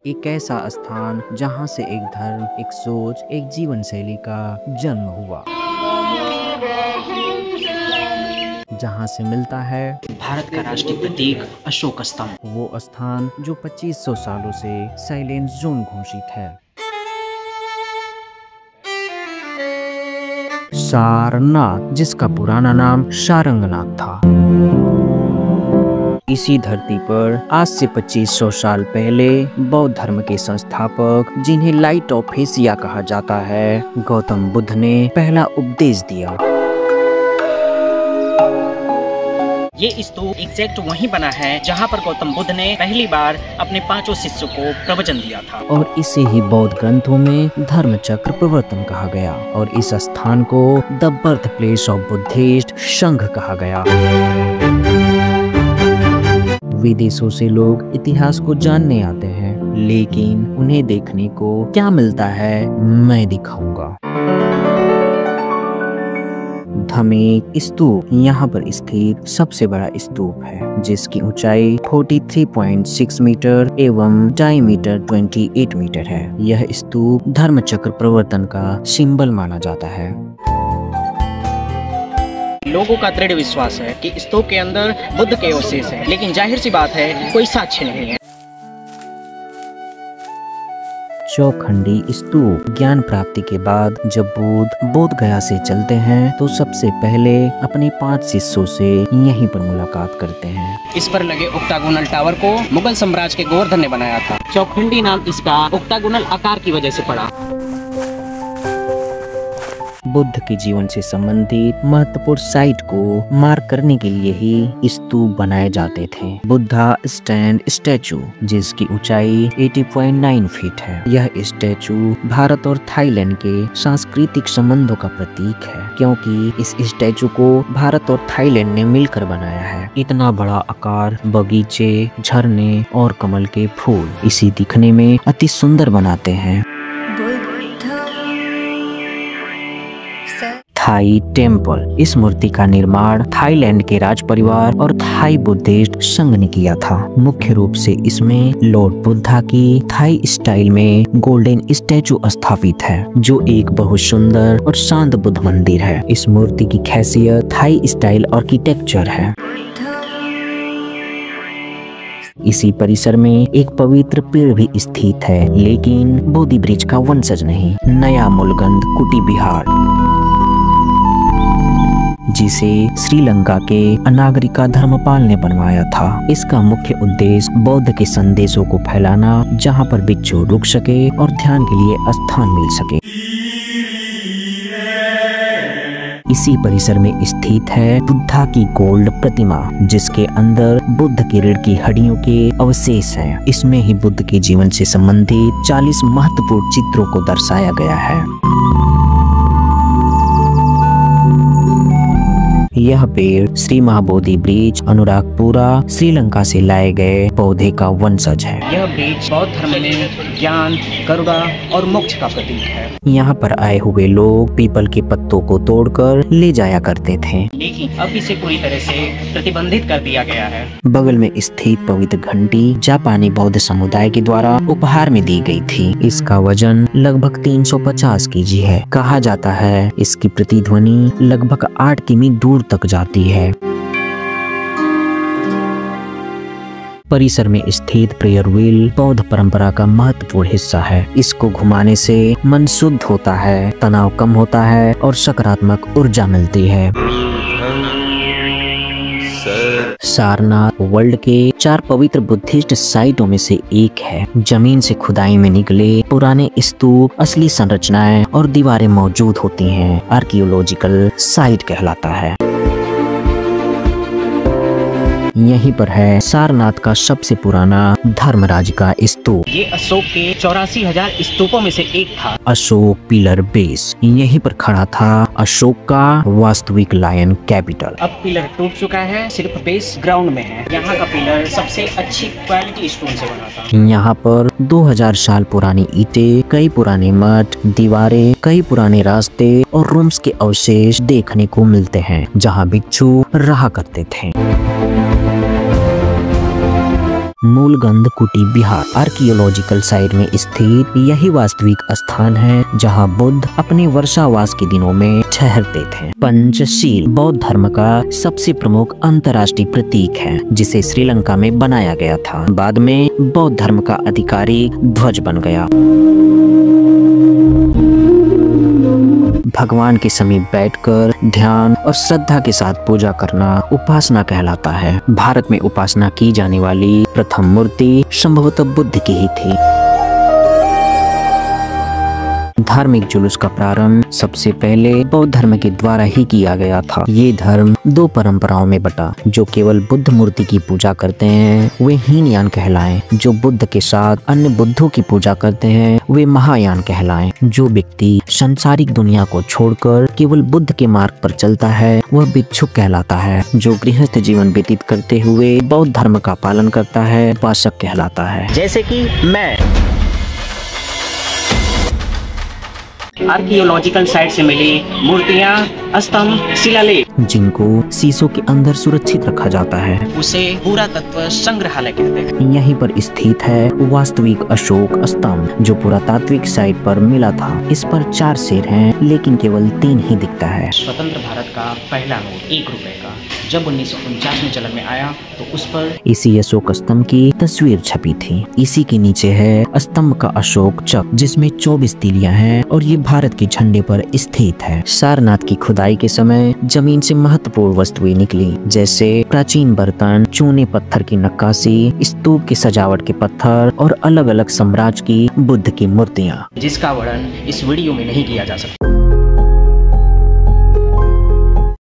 एक ऐसा स्थान जहां से एक धर्म, एक सोच, एक जीवन शैली का जन्म हुआ, जहां से मिलता है भारत का राष्ट्रीय प्रतीक अशोक स्तंभ। वो स्थान जो 2500 सालों से साइलेंट जोन घोषित है। सारनाथ, जिसका पुराना नाम सारंगनाथ था। इसी धरती पर आज से 2500 साल पहले बौद्ध धर्म के संस्थापक, जिन्हें लाइट ऑफ एशिया कहा जाता है, गौतम बुद्ध ने पहला उपदेश दिया। ये स्तूप एग्जैक्ट वहीं बना है जहां पर गौतम बुद्ध ने पहली बार अपने 5 शिष्यों को प्रवचन दिया था। और इसे ही बौद्ध ग्रंथों में धर्म चक्र प्रवर्तन कहा गया और इस स्थान को the birth place of Buddhist संघ कहा गया। विदेशों से लोग इतिहास को जानने आते हैं, लेकिन उन्हें देखने को क्या मिलता है, मैं दिखाऊंगा। धमेक स्तूप यहाँ पर स्थित सबसे बड़ा स्तूप है, जिसकी ऊंचाई 43.6 मीटर एवं डायमीटर 28 मीटर है। यह स्तूप धर्म चक्र प्रवर्तन का सिंबल माना जाता है। लोगों का दृढ़ विश्वास है कि स्तूप के अंदर बुद्ध के अवशेष हैं, लेकिन जाहिर सी बात है कोई साक्ष्य नहीं है। चौखंडी स्तूप। ज्ञान प्राप्ति के बाद जब बुद्ध बोध गया से चलते हैं तो सबसे पहले अपने 5 शिष्यों से यहीं पर मुलाकात करते हैं। इस पर लगे ऑक्टागोनल टावर को मुगल साम्राज्य के गोवर्धन ने बनाया था। चौखंडी नाम इसका ऑक्टागोनल आकार की वजह से पड़ा। बुद्ध के जीवन से संबंधित महत्वपूर्ण साइट को मार्क करने के लिए ही स्तूप बनाए जाते थे। बुद्धा स्टैंड स्टैचू, जिसकी ऊंचाई 80.9 फीट है। यह स्टैचू भारत और थाईलैंड के सांस्कृतिक संबंधों का प्रतीक है, क्योंकि इस स्टैचू को भारत और थाईलैंड ने मिलकर बनाया है। इतना बड़ा आकार बगीचे, झरने और कमल के फूल इसे दिखने में अति सुंदर बनाते हैं। Thai temple. इस मूर्ति का निर्माण थाईलैंड के राज परिवार और थाई बुद्धिस्ट संघ ने किया था। मुख्य रूप से इसमें लॉर्ड बुद्धा की थाई स्टाइल में गोल्डन स्टैचू स्थापित है, जो एक बहुत सुंदर और शांत बुद्ध मंदिर है। इस मूर्ति की खासियत थाई स्टाइल आर्किटेक्चर है। इसी परिसर में एक पवित्र पेड़ भी स्थित है, लेकिन बोधि वृक्ष का वंशज नहीं। नया मूलगंध कुटी बिहार, जिसे श्रीलंका के अनागरिका धर्मपाल ने बनवाया था। इसका मुख्य उद्देश्य बौद्ध के संदेशों को फैलाना, जहां पर भिक्षु रुक सके और ध्यान के लिए स्थान मिल सके। इसी परिसर में स्थित है बुद्धा की गोल्ड प्रतिमा, जिसके अंदर बुद्ध की रीढ़ की हड्डियों के अवशेष हैं। इसमें ही बुद्ध के जीवन से संबंधित 40 महत्वपूर्ण चित्रों को दर्शाया गया है। यह पेड़ श्री महाबोधि वृक्ष अनुरागपुरा श्रीलंका से लाए गए पौधे का वंशज है। यह वृक्ष बौद्ध धर्म में ज्ञान, करुणा और मोक्ष का प्रतीक है। यहाँ पर आए हुए लोग पीपल के पत्तों को तोड़कर ले जाया करते थे, लेकिन अब इसे पूरी तरह से प्रतिबंधित कर दिया गया है। बगल में स्थित पवित्र घंटी जापानी बौद्ध समुदाय के द्वारा उपहार में दी गई थी। इसका वजन लगभग 350 केजी है। कहा जाता है इसकी प्रतिध्वनि लगभग 8 किमी दूर तक जाती है। परिसर में स्थित प्रेयर व्हील बौद्ध परंपरा का महत्वपूर्ण हिस्सा है। इसको घुमाने से मन शुद्ध होता है, तनाव कम होता है और सकारात्मक ऊर्जा मिलती है। सारनाथ वर्ल्ड के 4 पवित्र बुद्धिस्ट साइटों में से एक है। जमीन से खुदाई में निकले पुराने स्तूप, असली संरचनाएं और दीवारें मौजूद होती हैं। आर्कियोलॉजिकल साइट कहलाता है। यहीं पर है सारनाथ का सबसे पुराना धर्मराज का स्तूप। ये अशोक के 84,000 स्तूपों में से एक था। Ashok pillar base. यहीं पर खड़ा था अशोक का वास्तविक लायन कैपिटल। अब पिलर टूट चुका है, सिर्फ बेस ग्राउंड में है। यहाँ का पिलर सबसे अच्छी क्वालिटी स्टोन से बना था। यहाँ पर 2000 साल पुरानी ईंटें, कई पुराने मठ, दीवारें, कई पुराने रास्ते और रूम्स के अवशेष देखने को मिलते हैं, जहाँ भिक्षु रहा करते थे। मूलगंध कुटी बिहार आर्कियोलॉजिकल साइट में स्थित यही वास्तविक स्थान है जहां बुद्ध अपने वर्षावास के दिनों में ठहरते थे। पंचशील बौद्ध धर्म का सबसे प्रमुख अंतर्राष्ट्रीय प्रतीक है जिसे श्रीलंका में बनाया गया था। बाद में बौद्ध धर्म का आधिकारिक ध्वज बन गया। भगवान के समीप बैठकर ध्यान और श्रद्धा के साथ पूजा करना उपासना कहलाता है। भारत में उपासना की जाने वाली प्रथम मूर्ति संभवतः बुद्ध की ही थी। धार्मिक जुलूस का प्रारंभ सबसे पहले बौद्ध धर्म के द्वारा ही किया गया था। ये धर्म दो परंपराओं में बटा। जो केवल बुद्ध मूर्ति की पूजा करते हैं वे हीनयान कहलाएं। जो बुद्ध के साथ अन्य बुद्धों की पूजा करते हैं वे महायान कहलाएं। जो व्यक्ति सांसारिक दुनिया को छोड़कर केवल बुद्ध के मार्ग पर चलता है वह भिक्षुक कहलाता है। जो गृहस्थ जीवन व्यतीत करते हुए बौद्ध धर्म का पालन करता है उपासक कहलाता है। जैसे कि मैं आर्कियोलॉजिकल साइट से मिली मूर्तियां, स्तंभ, शिलालेख जिनको शीशों के अंदर सुरक्षित रखा जाता है उसे पुरातत्व संग्रहालय कहते हैं। यहीं पर स्थित है वास्तविक अशोक स्तंभ जो पुरातात्विक साइट पर मिला था। इस पर 4 शेर हैं लेकिन केवल 3 ही दिखता है। स्वतंत्र भारत का पहला नोट 1 रुपए का जब 1949 में चलन में आया तो उस पर इसी अशोक स्तंभ की तस्वीर छपी थी। इसी के नीचे है स्तंभ का अशोक चक्र जिसमें 24 तीलियां हैं और ये भारत के झंडे पर स्थित है। सारनाथ की खुदाई के समय जमीन से महत्वपूर्ण वस्तुएं निकली जैसे प्राचीन बर्तन, चूने पत्थर की नक्काशी, स्तूप की सजावट के पत्थर और अलग अलग साम्राज्य की बुद्ध की मूर्तियाँ, जिसका वर्णन इस वीडियो में नहीं किया जा सकता।